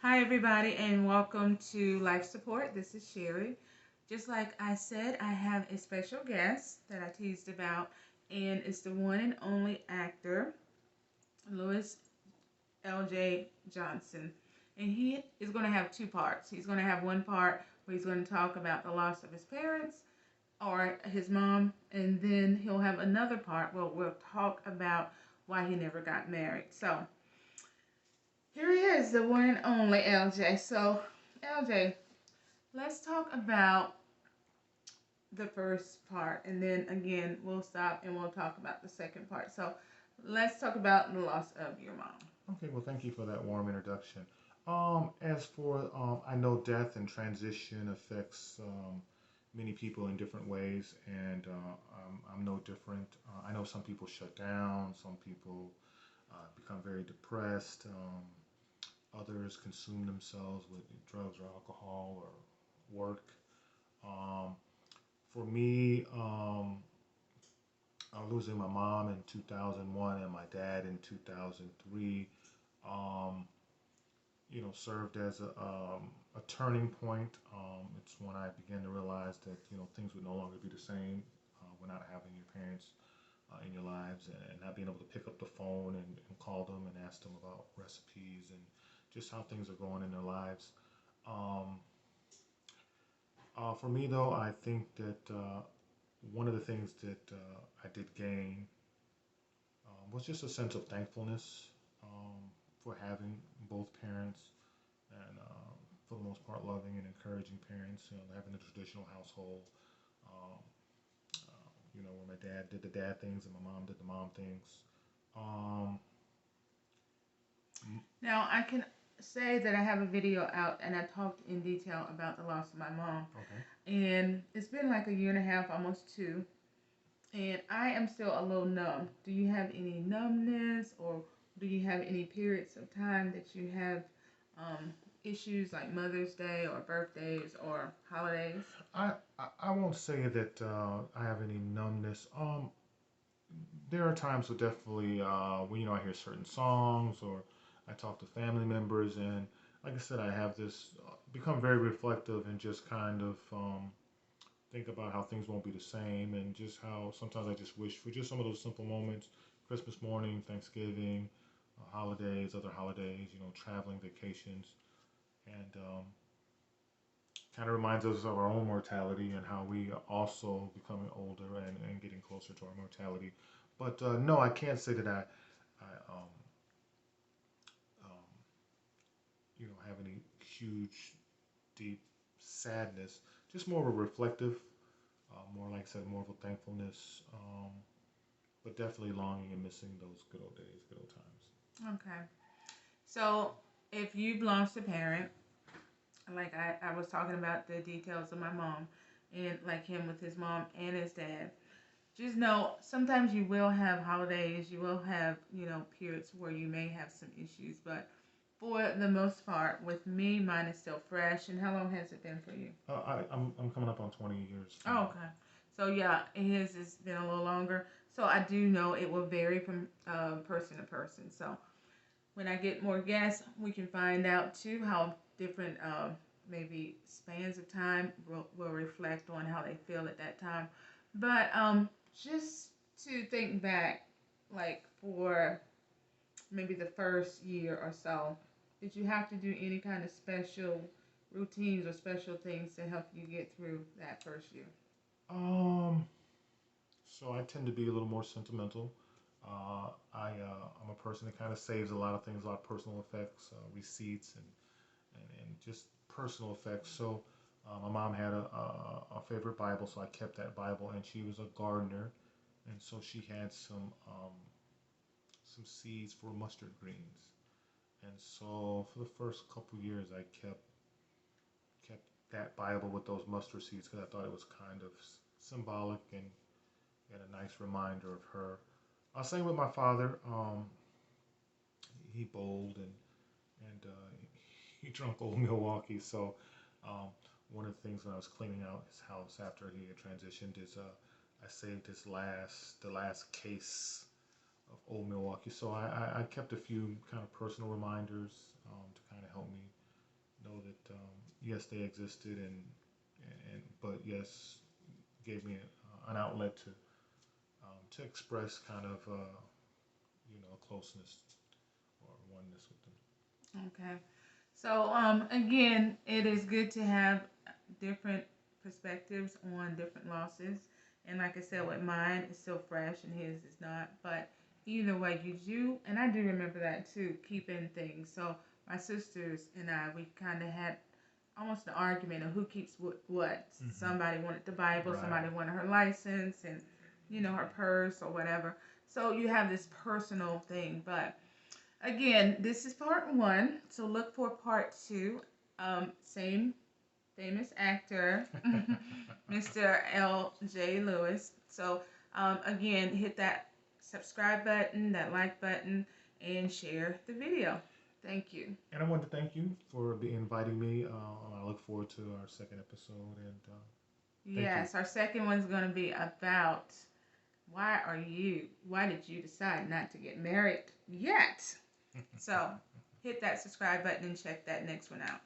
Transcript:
Hi, everybody, and welcome to Life Support. This is Sherry. Just like I said, I have a special guest that I teased about, and it's the one and only actor, Louis L.J. Johnson. And he is going to have two parts. He's going to have one part where he's going to talk about the loss of his parents or his mom, and then he'll have another part where we'll talk about why he never got married. So, here he is, the one and only LJ. So, LJ, let's talk about the first part, and then again, we'll stop and we'll talk about the second part. So, let's talk about the loss of your mom. Okay, well, thank you for that warm introduction. As for, I know death and transition affects many people in different ways, and I'm no different. I know some people shut down, some people become very depressed, others consume themselves with drugs or alcohol or work. Um, for me, losing my mom in 2001 and my dad in 2003. Um, served as a turning point. It's when I began to realize that things would no longer be the same without having your parents in your lives, and not being able to pick up the phone and call them and ask them about recipes and just how things are going in their lives. Um, for me, though, I think that one of the things that I did gain was just a sense of thankfulness for having both parents and for the most part, loving and encouraging parents. Having a traditional household. Um, where my dad did the dad things and my mom did the mom things. Um, Now, I can say that I have a video out and I talked in detail about the loss of my mom. okay. And it's been like a year and a half, almost two. And I am still a little numb. Do you have any numbness, or do you have any periods of time that you have um, issues like Mother's Day or birthdays or holidays? I won't say that I have any numbness. There are times where definitely when I hear certain songs or I talk to family members, and like I said, I have this become very reflective and just kind of think about how things won't be the same, and just how sometimes I just wish for just some of those simple moments: Christmas morning, Thanksgiving, holidays, other holidays, traveling, vacations, and kind of reminds us of our own mortality and how we are also becoming older and getting closer to our mortality. But no, I can't say that I um, have any huge, deep sadness. Just more of a reflective, more like I said, more of a thankfulness, but definitely longing and missing those good old days, good old times. Okay. So if you've lost a parent, like I was talking about the details of my mom, and like him with his mom and his dad, just know sometimes you will have holidays, you will have, periods where you may have some issues, but for the most part, with me, mine is still fresh. And how long has it been for you? I'm coming up on 20 years Oh, now. okay. So yeah, his has been a little longer. So I do know it will vary from person to person. So when I get more guests, we can find out too how different maybe spans of time will reflect on how they feel at that time. But just to think back, like for maybe the first year or so, did you have to do any kind of special routines or special things to help you get through that first year? Um, so I tend to be a little more sentimental. I'm a person that kind of saves a lot of things, a lot of personal effects, receipts, and just personal effects. So my mom had a favorite Bible, so I kept that Bible, and she was a gardener, and so she had some seeds for mustard greens. And so for the first couple years, I kept that Bible with those mustard seeds because I thought it was kind of symbolic and a nice reminder of her. Same with my father. He bowled and he drunk old Milwaukee. So um, one of the things when I was cleaning out his house after he had transitioned is I saved the last case of old Milwaukee. So I kept a few kind of personal reminders to kind of help me. yes, they existed, and but yes, gave me an outlet to express kind of closeness or oneness with them. Okay. So, again, it is good to have different perspectives on different losses. And like I said, with mine, it's still fresh and his is not. But either way, you do, and I do remember that too, keeping things. So, my sisters and I, we kind of had almost an argument of who keeps what. Hmm. Somebody wanted the Bible, Right. somebody wanted her license, and, her purse or whatever. So, you have this personal thing. But again, this is part one, so look for part two. Same famous actor, Mr. L.J. Lewis. So, again, hit that subscribe button, that like button, and share the video. Thank you. And I want to thank you for inviting me. I look forward to our second episode, and thank you. Yes, our second one's going to be about why did you decide not to get married yet? So, hit that subscribe button and check that next one out.